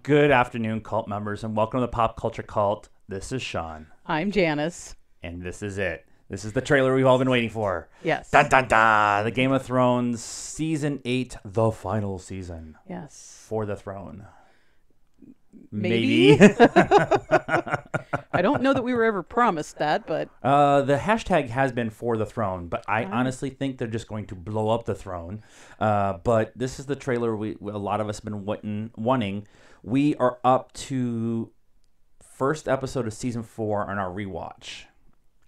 Good afternoon, cult members, and welcome to the Pop Culture Cult. This is Sean. I'm Janice. And this is it. This is the trailer we've all been waiting for. Yes. Dun dun dun! The Game of Thrones Season 8, the final season. Yes. For the throne. Maybe. I don't know that we were ever promised that, but... The hashtag has been for the throne, but I honestly think they're just going to blow up the throne. But this is the trailer a lot of us have been wanting. We are up to first episode of Season 4 on our rewatch.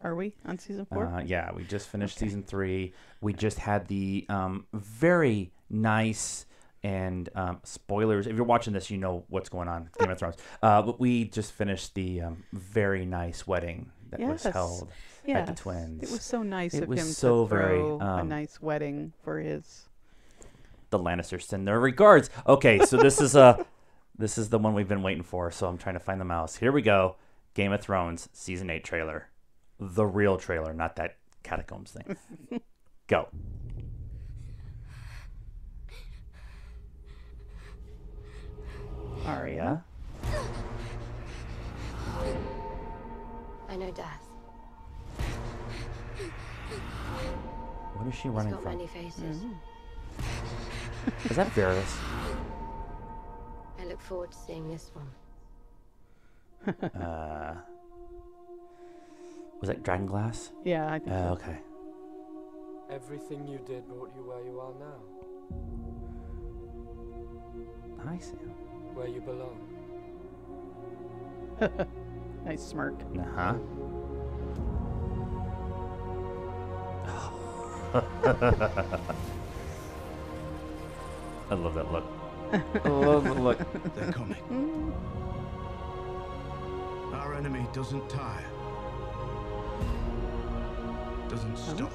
Are we on Season 4? Yeah, we just finished Season 3. We just had the very nice... And spoilers, if you're watching this, you know what's going on, Game of Thrones. But we just finished the very nice wedding that was held at the Twins. It was so nice of him to very, throw a nice wedding for the Lannisters send their regards. Okay, so this is the one we've been waiting for, so I'm trying to find the mouse. Here we go. Game of Thrones Season 8 trailer. The real trailer, not that Catacombs thing. Go. Arya. I know death. What is she running It's got from? many faces. Is that Varys? I look forward to seeing this one. Was that Dragonglass? Yeah, I think so. Okay. Everything you did brought you where you are now. I see. Where you belong. Nice smirk. Uh-huh. I love that look. I love the look. They're coming. Our enemy doesn't tire. Doesn't stop.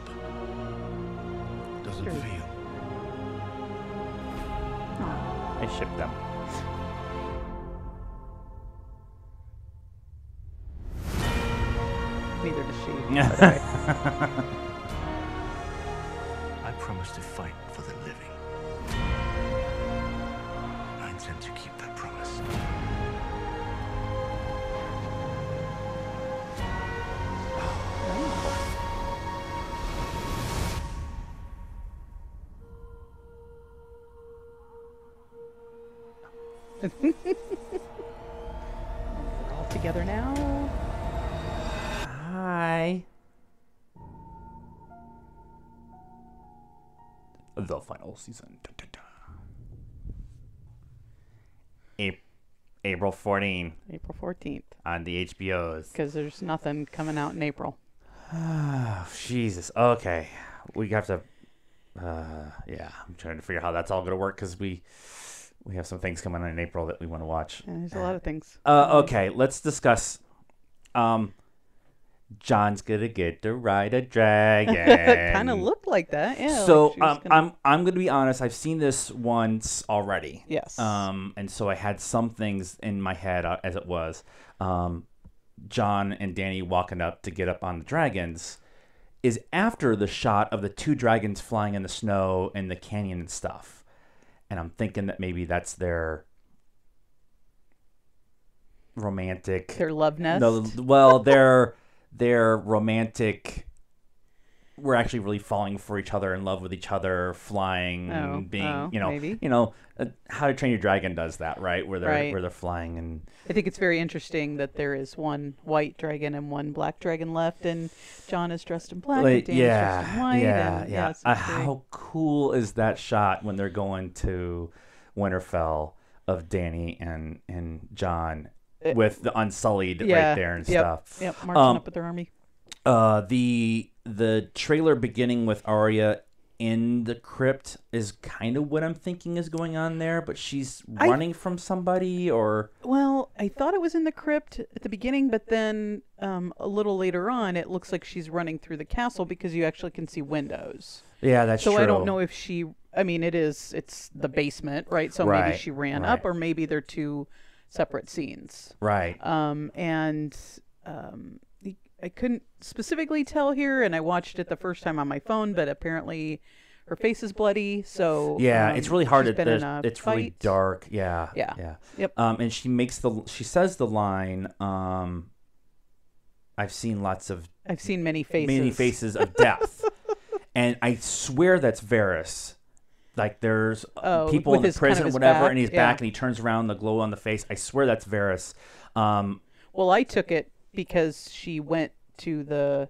Doesn't feel. I ship them. Neither does she. I promise to fight for the living. I intend to keep that promise. We're all together now. Hi. The final season. Dun, dun, dun. April 14 April 14th. on the HBOs. Because there's nothing coming out in April. Oh, Jesus. Okay. We have to... yeah, I'm trying to figure out how that's all going to work because we have some things coming on in April that we want to watch. Yeah, there's a lot of things. Okay, let's discuss... John's gonna get to ride a dragon. It kind of looked like that, yeah. So like gonna... I'm gonna be honest. I've seen this once already. Yes. And so I had some things in my head as it was. John and Danny walking up to get up on the dragons is after the shot of the two dragons flying in the snow and the canyon and stuff. And I'm thinking that maybe that's their romantic. Their love nest. No, well, their romantic, we're actually really falling for each other, in love with each other, flying, maybe. How to Train Your Dragon does that, right? Where they're flying, and I think it's very interesting that there is one white dragon and one black dragon left, and John is dressed in black, and Danny's dressed in white. Yeah. How cool is that shot when they're going to Winterfell of Danny and John with the Unsullied right there and stuff. Yep, marching up with their army. The trailer beginning with Arya in the crypt is kind of what I'm thinking is going on there, but she's running from somebody, or... Well, I thought it was in the crypt at the beginning, but then a little later on, it looks like she's running through the castle because you actually can see windows. Yeah, that's true. So I don't know if she... I mean, it's the basement, right? So maybe she ran up, or maybe they're two separate scenes. Right. I couldn't specifically tell here, and I watched it the first time on my phone, but apparently her face is bloody. So Yeah, it's really hard. she's been in a It's really fight. dark. Yeah. Yeah. Yeah. Yep. And she says the line, I've seen many faces. of death. And I swear that's Varys. Like there's people with in the his prison or his whatever, back, and he's yeah. back and he turns around, the glow on the face. I swear that's Varys. Well, I took it because she went to the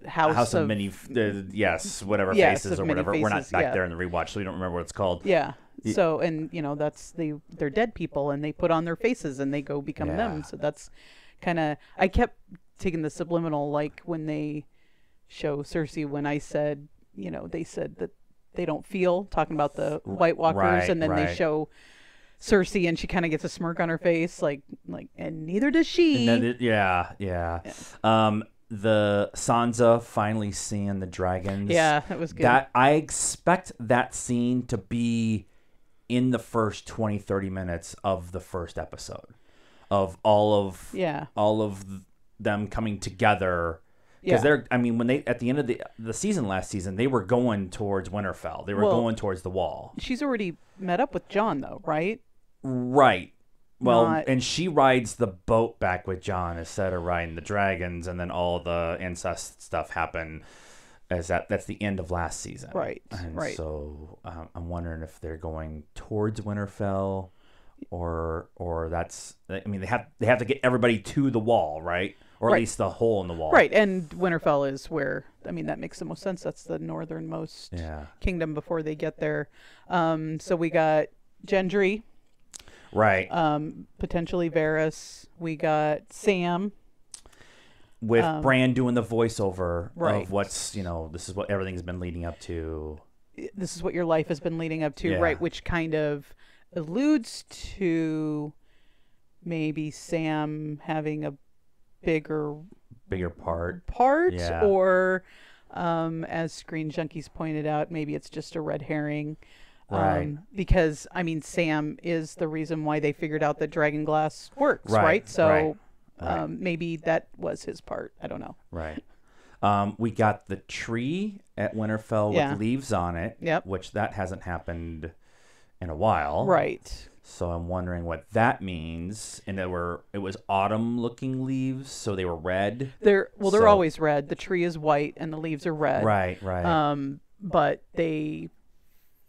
house of of many, whatever Yes, faces of or many whatever. We're not faces, back yeah. there in the rewatch, so we don't remember what it's called. Yeah. So, and that's they're dead people, and they put on their faces and they go become them. Yeah. So that's kind of, I kept taking the subliminal, like when they show Cersei, when I said, they said that they don't feel, talking about the White Walkers, Right, and then they right. show Cersei and she kind of gets a smirk on her face, like, and neither does she. And then yeah. The Sansa finally seeing the dragons. Yeah, that was good. That I expect that scene to be in the first 20-30 minutes of the first episode of all of them coming together. Because when they at the end of the season last season, they were going towards Winterfell. They were going towards the Wall. She's already met up with Jon, though, right? Right. Well, Not- and she rides the boat back with Jon instead of riding the dragons, and then all the incest stuff happened. That's the end of last season, Right, And right. so I'm wondering if they're going towards Winterfell, or that's. I mean, they have to get everybody to the Wall, right? Or at Right. least the hole in the wall, Right, and Winterfell is where, that makes the most sense. That's the northernmost kingdom before they get there. So we got Gendry, right? potentially Varys. We got Sam. With Bran doing the voiceover Right. of what's, this is what everything's been leading up to. This is what your life has been leading up to, Yeah. right? Which kind of alludes to maybe Sam having a bigger part. Yeah. or as Screen Junkies pointed out, maybe it's just a red herring. Right. Because Sam is the reason why they figured out that dragon glass works, Right, right? So right. maybe that was his part. I don't know. Right. We got the tree at Winterfell Yeah. with leaves on it, Yep. which that hasn't happened in a while. Right. So I'm wondering what that means. And it was autumn looking leaves, so they were red. They're So- always red. The tree is white and the leaves are red. Right. But they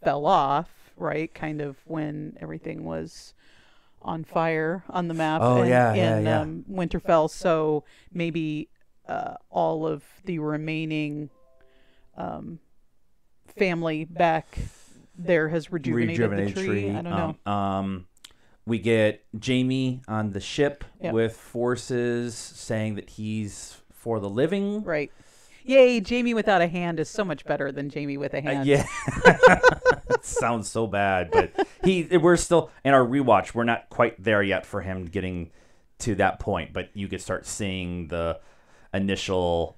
fell off, right? Kind of when everything was on fire on the map Oh, in yeah. Winterfell. So maybe all of the remaining family back there has rejuvenated the tree. I don't know. We get Jaime on the ship Yep. with forces saying that he's for the living. Right. Yay, Jaime without a hand is so much better than Jaime with a hand. Yeah. It sounds so bad, but we're still in our rewatch. We're not quite there yet for him getting to that point, but you could start seeing the initial.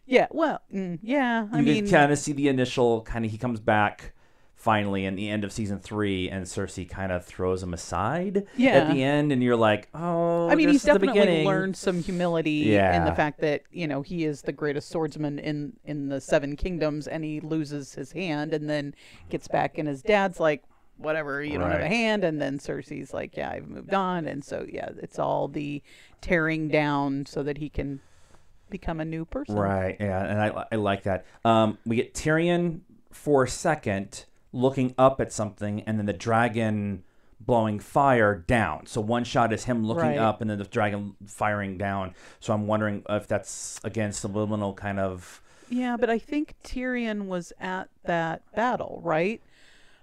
Yeah. Well. Yeah. I You mean, can kind of see the initial kind of. He comes back finally in the end of season 3, and Cersei kind of throws him aside Yeah. at the end, and you're like, oh. I mean, this he's is the definitely beginning. learned some humility in Yeah. the fact that, he is the greatest swordsman in the Seven Kingdoms, and he loses his hand and then gets back, and his dad's like, whatever, you don't have a Right. hand. And then Cersei's like, yeah, I've moved on. And so, yeah, it's all the tearing down so that he can become a new person. Right, yeah, and I like that. We get Tyrion for a second looking up at something, and then the dragon blowing fire down. So one shot is him looking Right. up, and then the dragon firing down. So I'm wondering if that's, again, subliminal kind of... Yeah, but I think Tyrion was at that battle, right?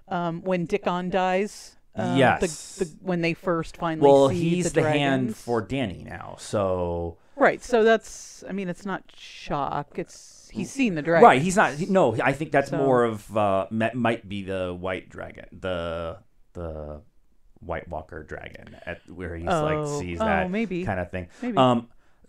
When Dickon dies. Yes. When they first finally Well, see he's the the hand dragons. for Dany now, so... Right, so that's, it's not shock. He's seen the dragon. Right, he's not... No, I think that's So- more of... might be the white dragon, the White Walker dragon, where he's sees that maybe. kind of thing. Maybe.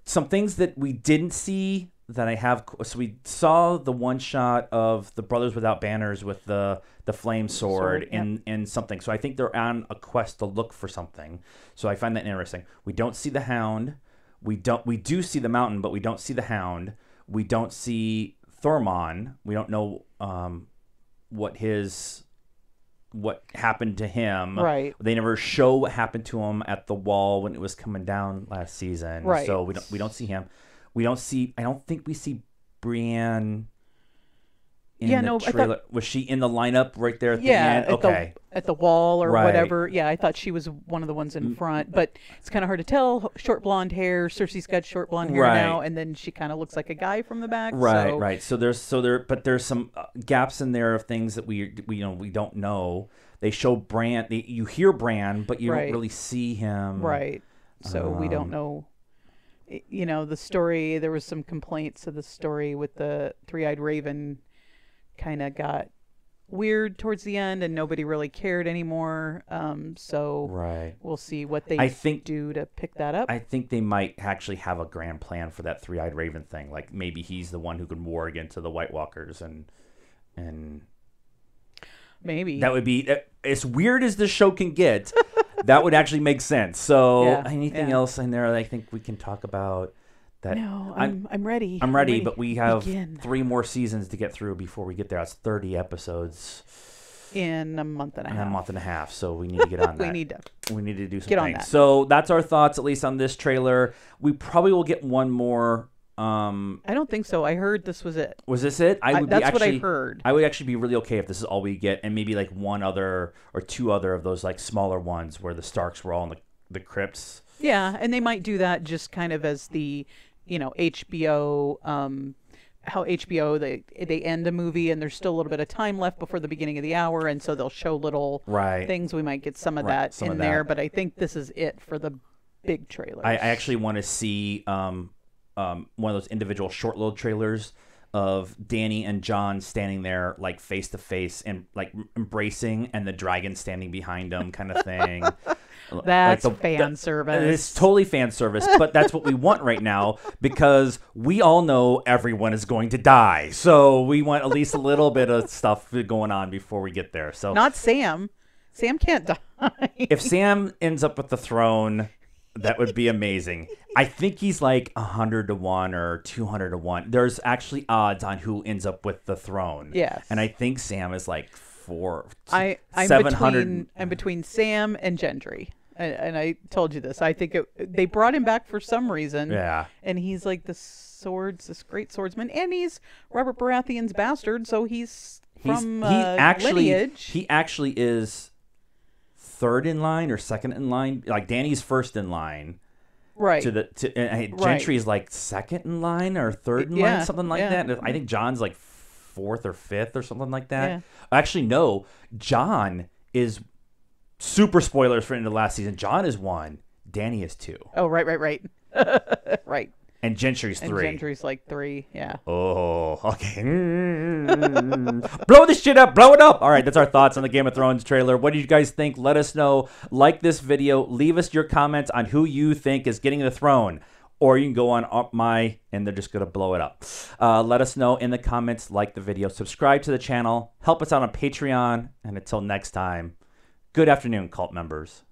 Some things that we didn't see that I have... So we saw the one shot of the Brothers Without Banners with the flame sword in something. So I think they're on a quest to look for something. So I find that interesting. We don't see the Hound. We do see the Mountain, but we don't see the Hound. We don't see Thormon. We don't know what happened to him. Right. They never show what happened to him at the wall when it was coming down last season. Right. So we don't see him. I don't think we see Brienne in the trailer. Was she in the lineup right there at the end? Okay. At the wall or Right. whatever. Yeah, I thought she was one of the ones in front, but it's kind of hard to tell. Short blonde hair. Cersei's got short blonde hair Right. now, and then she kind of looks like a guy from the back. Right, so. right. So there's some gaps in there of things that we don't know. They show Bran. You hear Bran, but you Right. don't really see him. Right. So we don't know. The story. There was some complaints of the story with the three-eyed raven. Kind of got weird towards the end, and nobody really cared anymore. So Right. we'll see what they do to pick that up. I think they might actually have a grand plan for that three-eyed raven thing. Like maybe he's the one who can war against the White Walkers, and maybe that would be as weird as this show can get. That would actually make sense. So anything else in there that I think we can talk about? That no, I'm ready. I'm ready, but we have Begin. 3 more seasons to get through before we get there. That's 30 episodes in a month and a half. So we need to get on that. We need to do some get things. on that. So that's our thoughts, at least on this trailer. We probably will get one more. I don't think so. I heard this was it. Was this it? That's what I heard. I would actually be really okay if this is all we get, and maybe like one other or 2 other of those like smaller ones where the Starks were all in the crypts. Yeah, and they might do that just kind of as the HBO, how HBO, they end a movie and there's still a little bit of time left before the beginning of the hour, and so they'll show little things. We might get some of that in there, but I think this is it for the big trailers. I actually want to see one of those individual short little trailers of Dany and Jon standing there like face to face and like embracing, and the dragon standing behind them, kind of thing. That's fan service. It's totally fan service, but that's what we want right now because we all know everyone is going to die. So we want at least a little bit of stuff going on before we get there. So not Sam. Sam can't die. If Sam ends up with the throne, that would be amazing. I think he's like 100 to 1 or 200 to 1. There's actually odds on who ends up with the throne. Yes. And I think Sam is like 700. I'm between Sam and Gendry. And I told you this. I think they brought him back for some reason. Yeah. And he's like this great swordsman. And he's Robert Baratheon's bastard, so he's from lineage. He actually is third in line or second in line. Like Dany's first in line. Right. Gentry is like second in line or third in line, something like that. I think John's like fourth or fifth or something like that. Yeah. Actually, no. John is... Super spoilers for into last season. Jon is 1. Dany is 2. Oh, right. Right. And Gentry's 3. And Gentry's like 3, yeah. Oh, okay. Blow this shit up. Blow it up. All right, that's our thoughts on the Game of Thrones trailer. What did you guys think? Let us know. Like this video. Leave us your comments on who you think is getting the throne. Or you can go on and they're just going to blow it up. Let us know in the comments. Like the video. Subscribe to the channel. Help us out on Patreon. And until next time. Good afternoon, cult members.